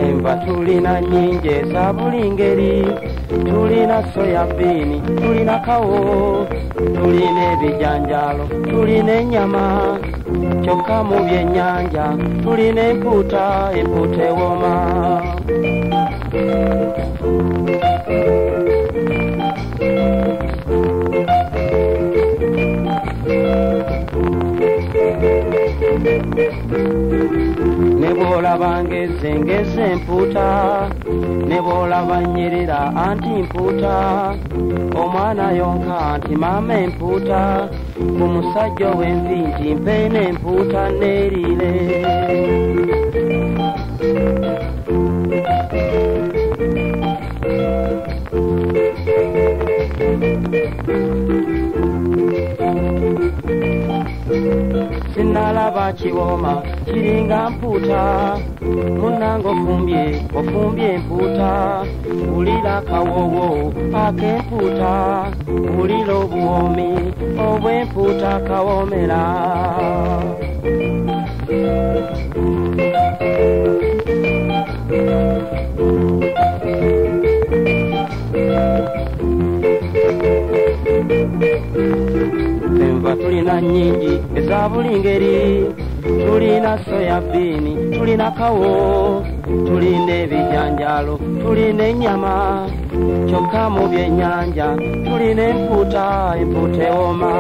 Enva tulina nnyingi eza buli ngeri, tulina soya beeni, tulina kawo, tulina ebijanjaalo, tulina ennyama, kyokka mu byennyanja tulina empuuta, empuuta ewooma. Ne bw'olaba ngeze empuuta, ne bw'olaba nnyirira anti mpuuta, omwana yonka nti maama empuuta, ku musajja ow'envi nti mpeena empuuta neeriire. Sinnalaba kiwooma kiringa mpuuta, munnange ofumbye empuuta, wulira akawoowo ak'empuuta, wulira obuwoomi obw'empuuta akawoomera. Enva tulina nnyingi eza buli ngeri, tulina soya beeni, tulina kawo, tulina ebijanjaalo, tulina ennyama, kyokka mu byennyanja tulina empuuta, empuuta ewooma.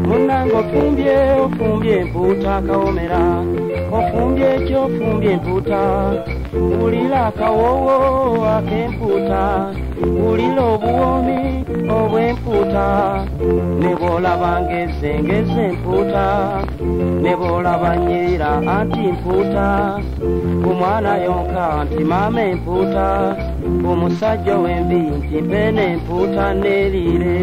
Munnange ofumbye empuuta akawoomera, ofumbye empuuta, wulira akawoowo ak'empuuta, wulira obuwoomi obw'empuuta. Ne bw'olaba ngeze empuuta, ne bw'olaba nnyirira anti mpuuta, ku mwana yonka nti maama empuuta, ku musajja ow'envi nti mpeena empuuta neeriire.